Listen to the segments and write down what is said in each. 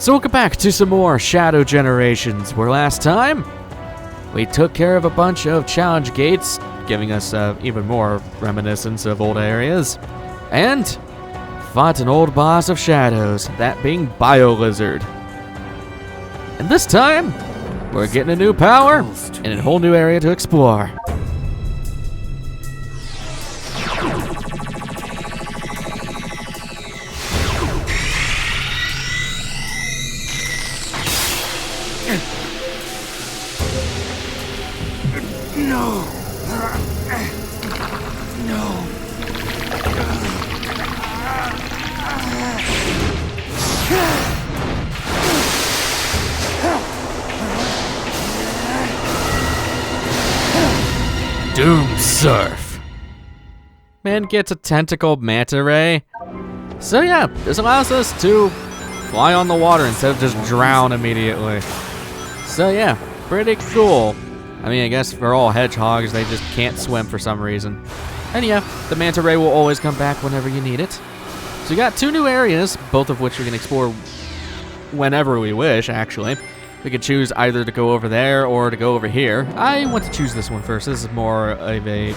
So welcome back to some more Shadow Generations, where last time we took care of a bunch of challenge gates, giving us even more reminiscence of old areas, and fought an old boss of shadows, that being Bio-Lizard. And this time, we're getting a new power and a whole new area to explore. No. No. Doom Surf. Man gets a tentacled manta ray. So yeah, this allows us to fly on the water instead of just drown immediately. So yeah, pretty cool. I mean, I guess for all hedgehogs, they just can't swim for some reason. And yeah, the manta ray will always come back whenever you need it. So we got two new areas, both of which we can explore whenever we wish, actually. We could choose either to go over there or to go over here. I want to choose this one first. This is more of a...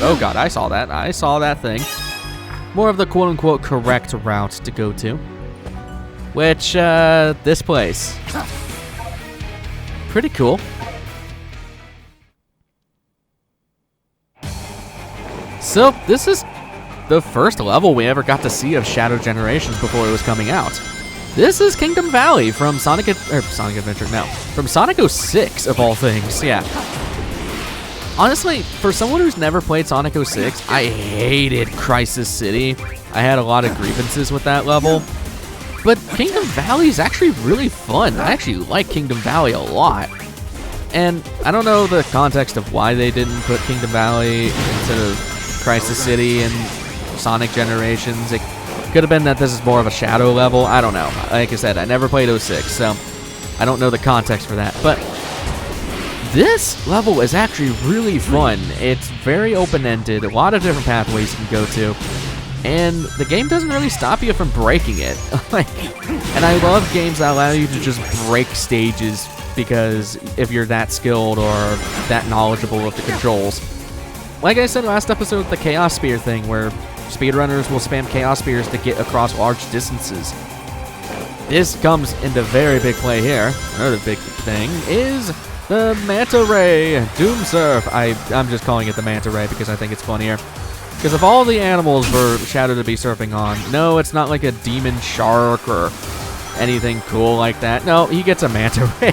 oh god, I saw that. I saw that thing. More of the quote-unquote correct route to go to. Which, this place. Pretty cool. So, this is the first level we ever got to see of Shadow Generations before it was coming out. This is Kingdom Valley from Sonic Adventure, no, from Sonic 06 of all things, yeah. Honestly, for someone who's never played Sonic 06, I hated Crisis City. I had a lot of grievances with that level. But Kingdom Valley is actually really fun. I actually like Kingdom Valley a lot. And I don't know the context of why they didn't put Kingdom Valley instead of Crisis City and Sonic Generations. It could have been that this is more of a Shadow level. I don't know. Like I said, I never played 06, so I don't know the context for that. But this level is actually really fun. It's very open-ended, a lot of different pathways you can go to, and the game doesn't really stop you from breaking it. And I love games that allow you to just break stages because if you're that skilled or that knowledgeable of the controls. Like I said last episode with the Chaos Spear thing, where speedrunners will spam Chaos Spears to get across large distances. This comes into very big play here. Another big thing is the Manta Ray Doom Surf. I'm just calling it the Manta Ray because I think it's funnier. Because of all the animals for Shadow to be surfing on, no, it's not like a demon shark or anything cool like that. No, he gets a Manta Ray.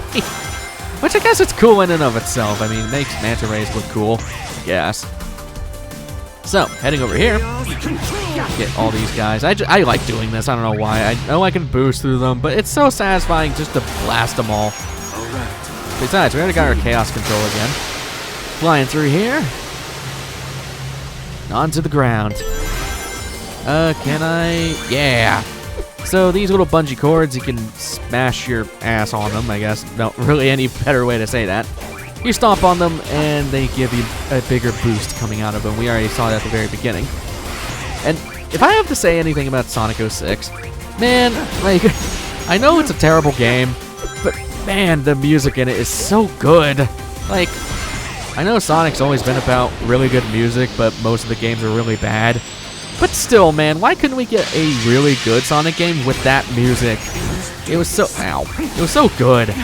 Which I guess it's cool in and of itself. I mean, it makes Manta Rays look cool, I guess. So, heading over here, get all these guys. I like doing this, I don't know why. I know I can boost through them, but it's so satisfying just to blast them all. Besides, we already got our chaos control again. Flying through here. Onto the ground. Can I? Yeah. So these little bungee cords, you can smash your ass on them, I guess. No, really any better way to say that. You stomp on them, and they give you a bigger boost coming out of them. We already saw that at the very beginning. And if I have to say anything about Sonic 06, man, like, I know it's a terrible game, but man, the music in it is so good. Like, I know Sonic's always been about really good music, but most of the games are really bad. But still, man, why couldn't we get a really good Sonic game with that music? It was so, it was so good.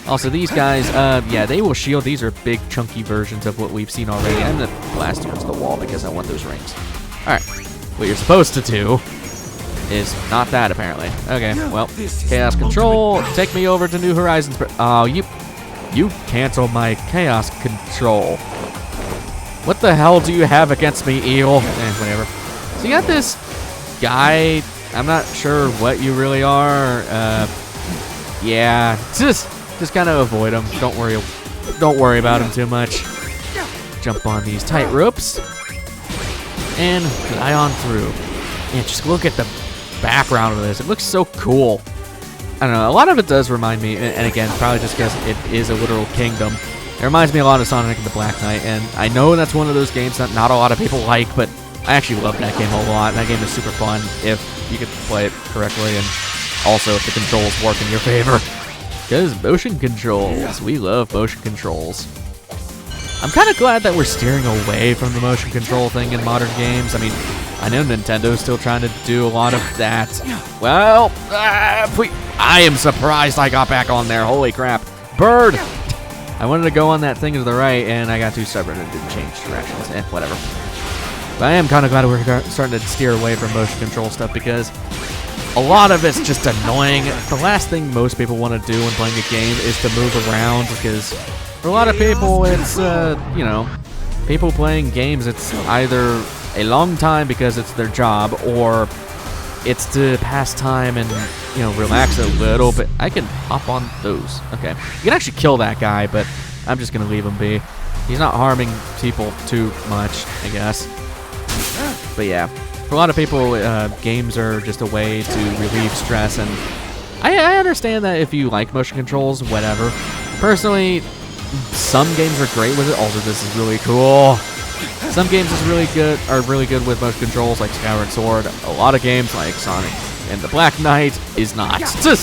Also, these guys, yeah, they will shield. These are big, chunky versions of what we've seen already. I'm going to blast towards the wall because I want those rings. Alright, what you're supposed to do is not that, apparently. Okay, well, Chaos Control, take me over to New Horizons. Oh, you cancel my Chaos Control. What the hell do you have against me, Eel? Whatever. So you got this guy, I'm not sure what you really are. Yeah, just kind of avoid him. Don't worry about him too much. Jump on these tight ropes and fly on through. And just look at the background of this. It looks so cool. I don't know. A lot of it does remind me, and again, probably just because it is a literal kingdom. It reminds me a lot of Sonic and the Black Knight, and I know that's one of those games that not a lot of people like, but I actually love that game a lot. That game is super fun if you could play it correctly and Also, if the controls work in your favor. Because motion controls. We love motion controls. I'm kind of glad that we're steering away from the motion control thing in modern games. I mean, I know Nintendo's still trying to do a lot of that. Well, I am surprised I got back on there. Holy crap. Bird! I wanted to go on that thing to the right, and I got too stubborn and didn't change directions. Whatever. But I am kind of glad we're starting to steer away from motion control stuff because a lot of it's just annoying. The last thing most people want to do when playing a game is to move around because for a lot of people, it's, you know, people playing games, it's either a long time because it's their job or it's to pass time and, you know, relax a little bit. I can hop on those. Okay. You can actually kill that guy, but I'm just going to leave him be. He's not harming people too much, I guess. But yeah, for a lot of people, games are just a way to relieve stress, and I understand that if you like motion controls, whatever. Personally, some games are great with it. Also, this is really cool. Some games are really good with motion controls, like Skyward Sword. A lot of games, like Sonic and the Black Knight, is not. So,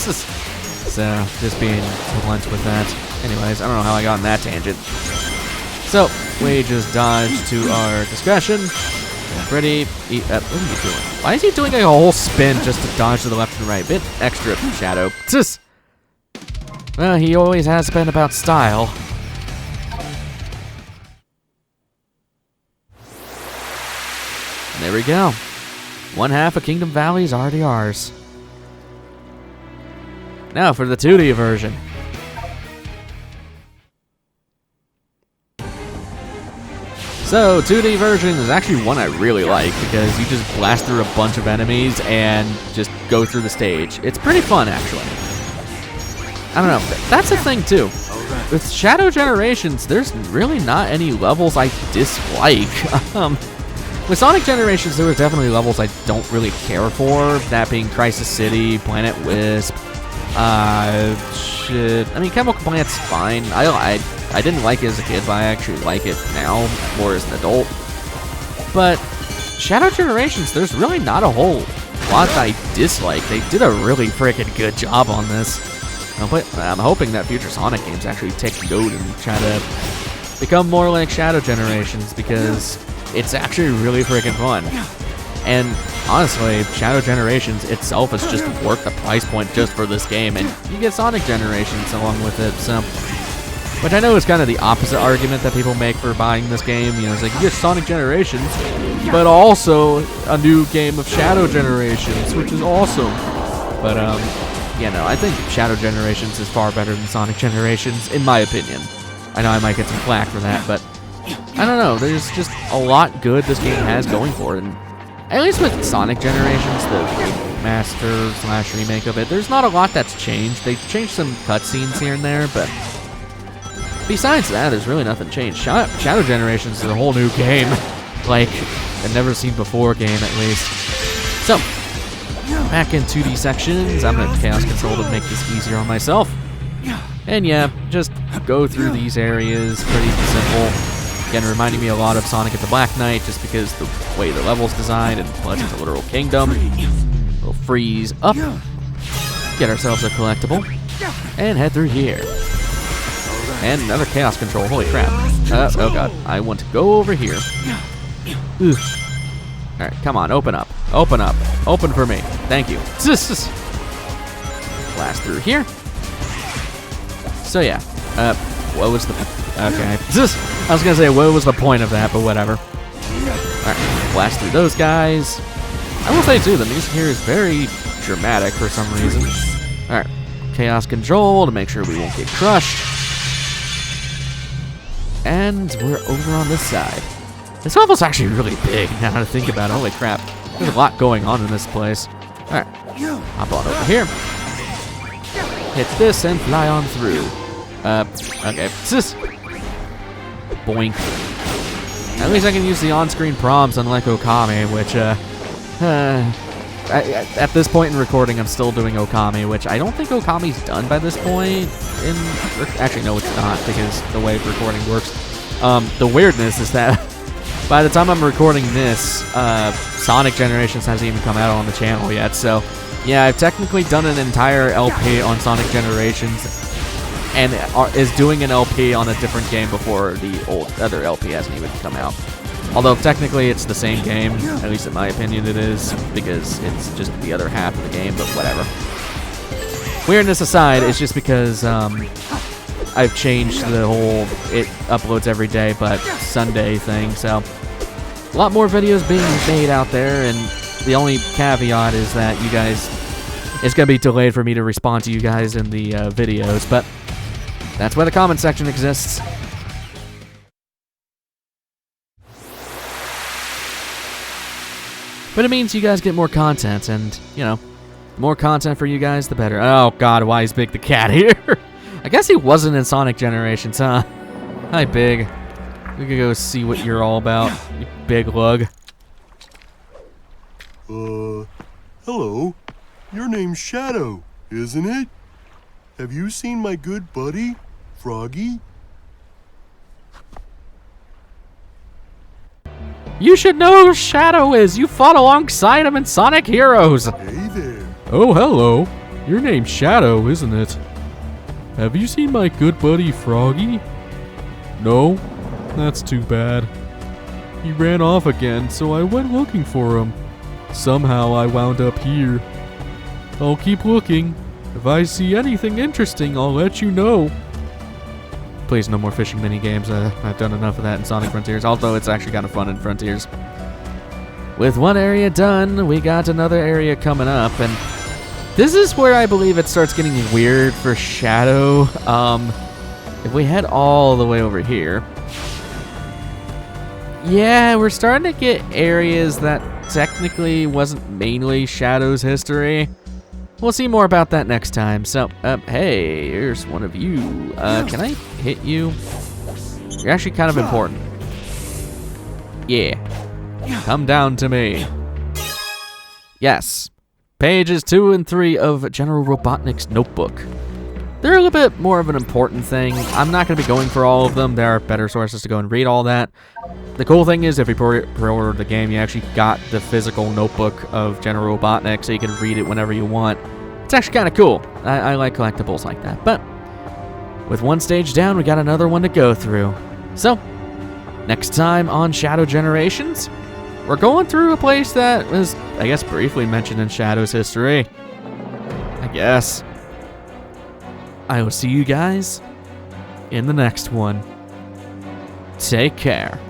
just being blunt with that. Anyways, I don't know how I got on that tangent. So, we just dodge to our discretion. Pretty. What are you doing? Why is he doing a whole spin just to dodge to the left and right? Bit extra Shadow. Well, he always has been about style. And there we go. One half of Kingdom Valley is already ours. Now for the 2D version. So, 2D version is actually one I really like because you just blast through a bunch of enemies and just go through the stage. It's pretty fun, actually. I don't know. That's the thing, too. With Shadow Generations, there's really not any levels I dislike. With Sonic Generations, there were definitely levels I don't really care for. That being Crisis City, Planet Wisp. Shit. I mean, Chemical Plant's fine. I didn't like it as a kid, but I actually like it now, more as an adult. But Shadow Generations, there's really not a whole lot I dislike. They did a really freaking good job on this. I'm hoping that future Sonic games actually take note and try to become more like Shadow Generations because it's actually really freaking fun. And honestly, Shadow Generations itself is just worth the price point just for this game, and you get Sonic Generations along with it, so... Which I know is kind of the opposite argument that people make for buying this game. You know, it's like, you get Sonic Generations, but also a new game of Shadow Generations, which is awesome. But, yeah, no, I think Shadow Generations is far better than Sonic Generations, in my opinion. I know I might get some flack for that, but I don't know. There's just a lot good this game has going for it. And at least with Sonic Generations, the remaster/remake of it, there's not a lot that's changed. They changed some cutscenes here and there, but besides that, there's really nothing changed. Shadow Generations is a whole new game. Like, a never-seen-before game, at least. So, back in 2D sections. I'm going to Chaos Control to make this easier on myself. And yeah, just go through these areas. Pretty simple. Again, reminding me a lot of Sonic and the Black Knight, just because the way the level's designed and Legends of Literal Kingdom. We'll freeze up. Get ourselves a collectible. And head through here. And another Chaos Control. Holy crap. Oh god. I want to go over here. Alright, come on. Open up. Open up. Open for me. Thank you. Blast through here. So yeah. What was the... Okay. I was going to say, what was the point of that, but whatever. Alright. Blast through those guys. I will say, too, the music here is very dramatic for some reason. Alright. Chaos Control to make sure we won't get crushed. And we're over on this side. This level's actually really big now that I think about it. Holy crap. There's a lot going on in this place. Alright. Hop on over here. Hit this and fly on through. Okay. Boink. At least I can use the on-screen prompts unlike Okami, which, at this point in recording, I'm still doing Okami, which I don't think Okami's done by this point. Actually, no, it's not, because the way recording works. The weirdness is that by the time I'm recording this, Sonic Generations hasn't even come out on the channel yet, so Yeah, I've technically done an entire LP on Sonic Generations, and is doing an LP on a different game before the other LP hasn't even come out. Although technically it's the same game, at least in my opinion it is, because it's just the other half of the game, but whatever. Weirdness aside, it's just because I've changed the whole it uploads every day but Sunday thing, so a lot more videos being made out there, and the only caveat is that you guys, it's going to be delayed for me to respond to you guys in the videos, but that's where the comment section exists. But it means you guys get more content, and, you know, the more content for you guys, the better. Oh, God, why is Big the Cat here? I guess he wasn't in Sonic Generations, huh? Hi, Big. We could go see what you're all about, you big lug. Hello. Your name's Shadow, isn't it? Have you seen my good buddy, Froggy? You should know who Shadow is. You fought alongside him in Sonic Heroes. Hey there. Oh, hello. Your name's Shadow, isn't it? Have you seen my good buddy Froggy? No? That's too bad. He ran off again, so I went looking for him. Somehow I wound up here. I'll keep looking. If I see anything interesting, I'll let you know. Please, no more fishing mini games. I've done enough of that in Sonic Frontiers, although it's actually kind of fun in Frontiers. With one area done, we got another area coming up, and this is where I believe it starts getting weird for Shadow. If we head all the way over here, yeah, we're starting to get areas that technically wasn't mainly Shadow's history. We'll see more about that next time. So, hey, here's one of you. Can I hit you? You're actually kind of important. Yeah. Come down to me. Yes. Pages 2 and 3 of General Robotnik's notebook. They're a little bit more of an important thing. I'm not going to be going for all of them. There are better sources to go and read all that. The cool thing is, if you pre-order the game, you actually got the physical notebook of General Robotnik, so you can read it whenever you want. It's actually kind of cool. I like collectibles like that. But with one stage down, we got another one to go through. So, next time on Shadow Generations, we're going through a place that was, I guess, briefly mentioned in Shadow's history. I guess. I will see you guys in the next one. Take care.